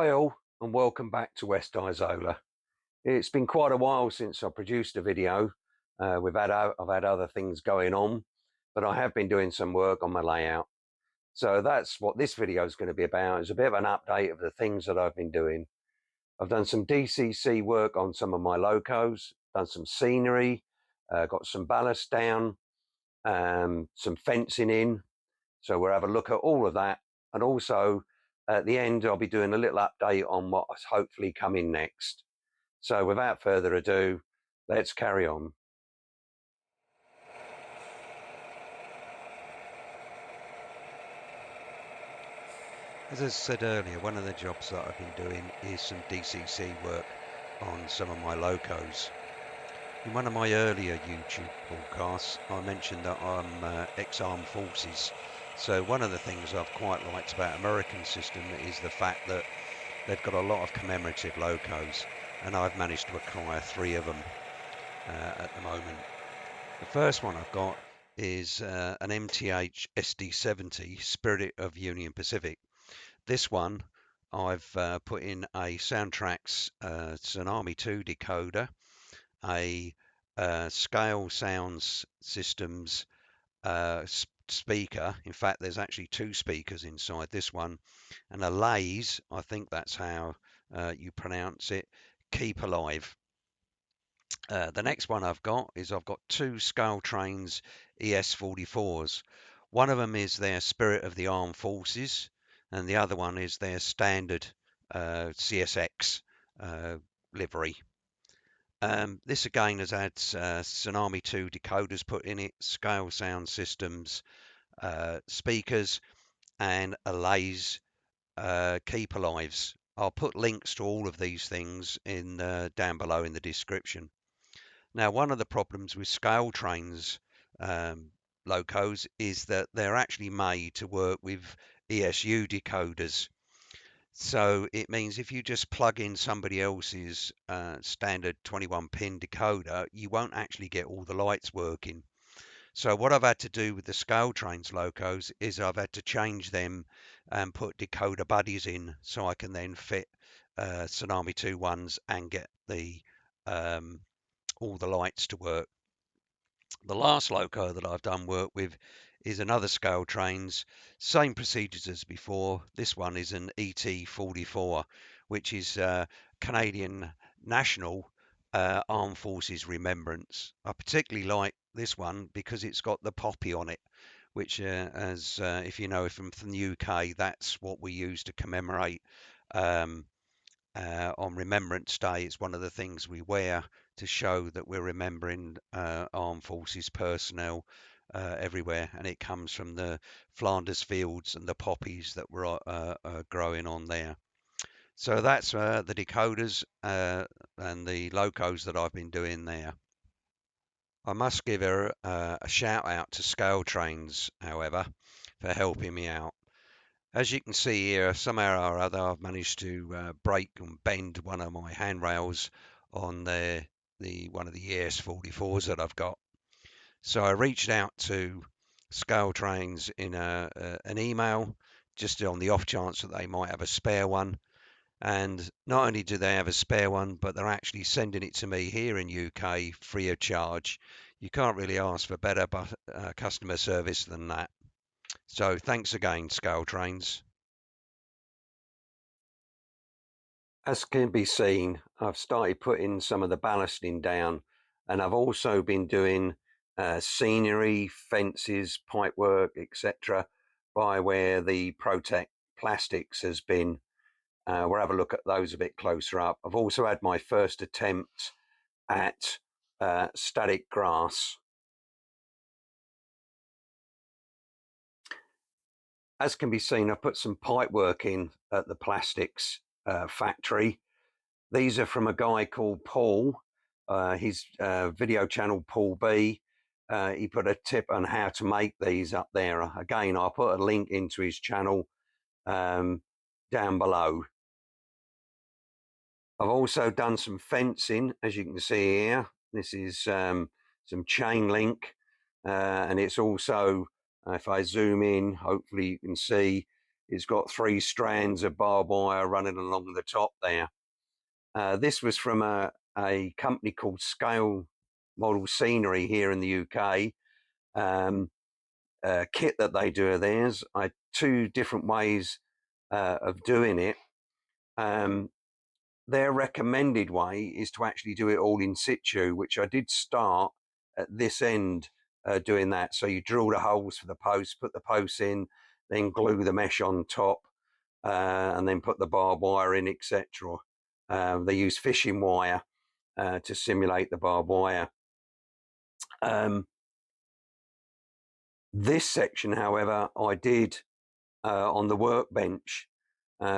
Hi all, and welcome back to West Isola. It's been quite a while since I produced a video. I've had other things going on, but I have been doing some work on my layout. So that's what this video is going to be about. It's a bit of an update of the things that I've been doing. I've done some DCC work on some of my locos, done some scenery, got some ballast down, some fencing in. So we'll have a look at all of that. And also at the end, I'll be doing a little update on what's hopefully coming next. So without further ado, let's carry on. As I said earlier, one of the jobs that I've been doing is some DCC work on some of my locos. In one of my earlier YouTube broadcasts, I mentioned that I'm ex-armed forces. So one of the things I've quite liked about American system is the fact that they've got a lot of commemorative locos, and I've managed to acquire 3 of them at the moment. The first one I've got is an MTH SD70 Spirit of Union Pacific. This one, I've put in a Soundtrax Tsunami 2 decoder, a Scale Sounds Systems speaker. In fact, there's actually 2 speakers inside this one, and a Lays, I think that's how you pronounce it, Keep Alive. The next one I've got is I've got 2 Scale Trains ES44s. One of them is their Spirit of the Armed Forces, and the other one is their standard CSX livery. This again has had Tsunami 2 decoders put in it, Scale Sound Systems speakers, and a Lays Keep Alives. I'll put links to all of these things in down below in the description. Now, one of the problems with scale trains locos is that they're actually made to work with ESU decoders. So it means if you just plug in somebody else's standard 21 pin decoder, you won't actually get all the lights working. So what I've had to do with the scale trains locos is I've had to change them and put decoder buddies in so I can then fit Tsunami 2 ones and get the all the lights to work. The last loco that I've done work with is another Scale Trains, same procedures as before. This one is an ET44, which is Canadian National Armed Forces Remembrance. I particularly like this one because it's got the poppy on it, which, as if you know from the UK, that's what we use to commemorate um, on Remembrance Day. It's one of the things we wear to show that we're remembering armed forces personnel everywhere, and it comes from the Flanders fields and the poppies that were growing on there. So that's the decoders and the locos that I've been doing there. I must give a shout out to Scale Trains, however, for helping me out. As you can see here, somehow or other, I've managed to break and bend one of my handrails on the one of the ES44s that I've got. So I reached out to Scale Trains in an email, just on the off chance that they might have a spare one. And not only do they have a spare one, but they're actually sending it to me here in UK free of charge. You can't really ask for better customer service than that. So thanks again, Scale Trains. As can be seen, I've started putting some of the ballasting down, and I've also been doing scenery, fences, pipework, etc. by where the Protect plastics has been. We'll have a look at those a bit closer up. I've also had my first attempt at static grass. As can be seen, I've put some pipework in at the plastics factory. These are from a guy called Paul. His video channel, Paul B. He put a tip on how to make these up there. Again, I'll put a link into his channel down below. I've also done some fencing, as you can see here. This is some chain link, and it's also, if I zoom in, hopefully you can see, it's got 3 strands of barbed wire running along the top there. This was from a company called Scale Model Scenery here in the UK. Kit that they do of theirs. I had 2 different ways of doing it. Their recommended way is to actually do it all in situ, which I did start at this end doing that. So you drill the holes for the posts, put the posts in, then glue the mesh on top, and then put the barbed wire in, etc. They use fishing wire to simulate the barbed wire. This section, however, I did on the workbench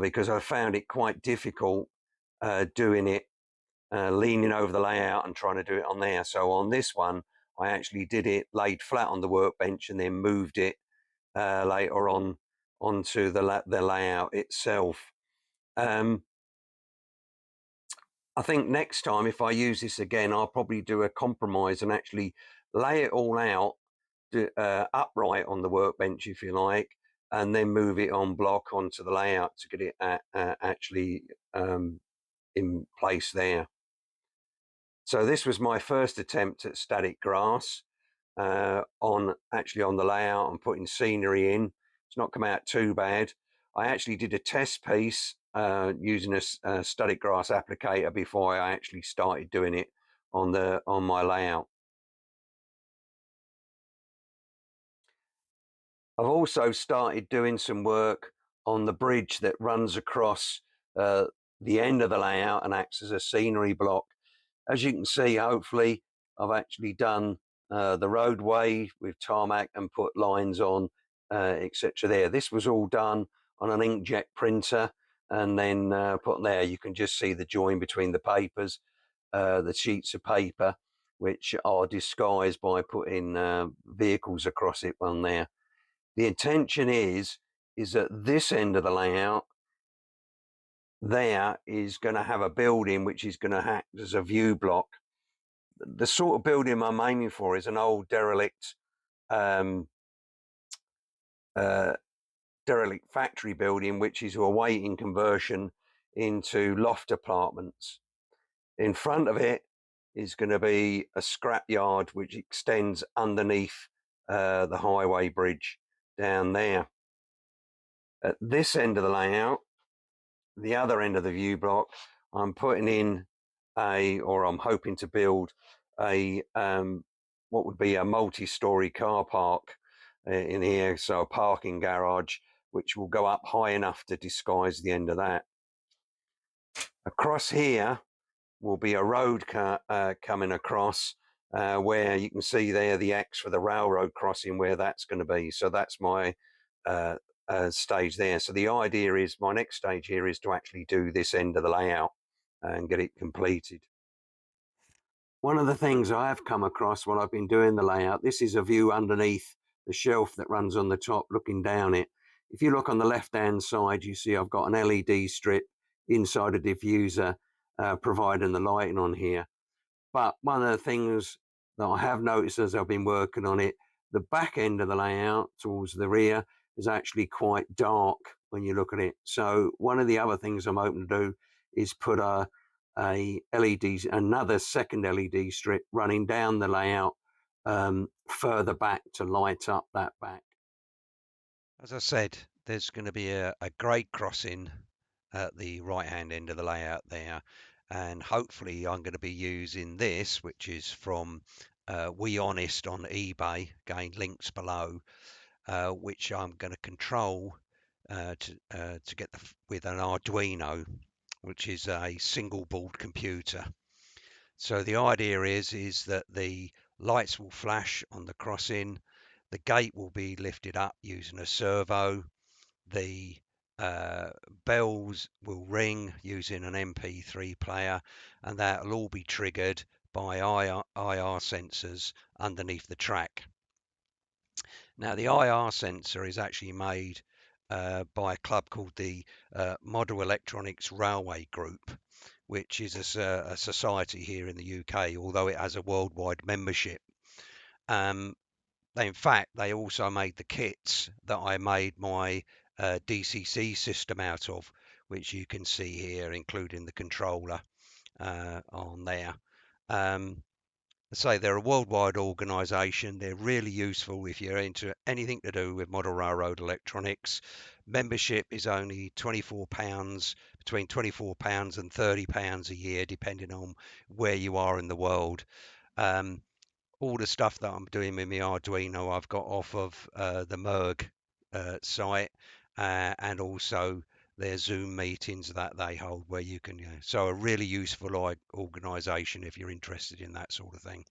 because I found it quite difficult doing it, leaning over the layout and trying to do it on there. So on this one, I actually did it laid flat on the workbench and then moved it later on onto the layout itself. I think next time, if I use this again, I'll probably do a compromise and actually lay it all out upright on the workbench, if you like, and then move it on block onto the layout to get it actually in place there. So this was my first attempt at static grass on the layout and putting scenery in. It's not come out too bad. I actually did a test piece using a static grass applicator before I actually started doing it on my layout. I've also started doing some work on the bridge that runs across the end of the layout and acts as a scenery block. As you can see, hopefully, I've actually done the roadway with tarmac and put lines on, etc. there. This was all done on an inkjet printer and then put there. You can just see the join between the papers, the sheets of paper, which are disguised by putting vehicles across it on there. The intention is that this end of the layout there is going to have a building which is going to act as a view block. The sort of building I'm aiming for is an old derelict factory building, which is awaiting conversion into loft apartments. In front of it is going to be a scrapyard which extends underneath the highway bridge down there. At this end of the layout, the other end of the view block, I'm putting in I'm hoping to build a what would be a multi-story car park in here, so a parking garage which will go up high enough to disguise the end of that. Across here will be a road coming across where you can see there the X for the railroad crossing, where that's going to be. So that's my stage there. So the idea is my next stage here is to actually do this end of the layout and get it completed. One of the things I have come across while I've been doing the layout, this is a view underneath the shelf that runs on the top looking down it. If you look on the left hand side, you see I've got an LED strip inside a diffuser providing the lighting on here. But one of the things that I have noticed as I've been working on it, the back end of the layout towards the rear is actually quite dark when you look at it. So one of the other things I'm hoping to do is put another second LED strip running down the layout further back to light up that back. As I said, there's going to be a grade crossing at the right hand end of the layout there, and hopefully I'm going to be using this, which is from We Honest on eBay, again links below, which I'm going to control to get with an Arduino, which is a single board computer. So the idea is that the lights will flash on the crossing, the gate will be lifted up using a servo, the bells will ring using an MP3 player, and that will all be triggered by IR sensors underneath the track. Now the IR sensor is actually made by a club called the Model Electronics Railway Group, which is a society here in the UK, although it has a worldwide membership. In fact, they also made the kits that I made my DCC system out of, which you can see here, including the controller on there. Say they're a worldwide organisation. They're really useful if you're into anything to do with model railroad electronics. Membership is only £24, between £24 and £30 a year, depending on where you are in the world. All the stuff that I'm doing with my Arduino, I've got off of the Merg site, and also their Zoom meetings that they hold, where you can, so a really useful organisation if you're interested in that sort of thing.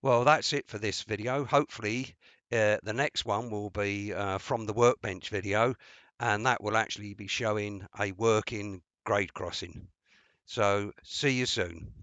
Well, that's it for this video. Hopefully, the next one will be from the workbench video, and that will actually be showing a working grade crossing. So, see you soon.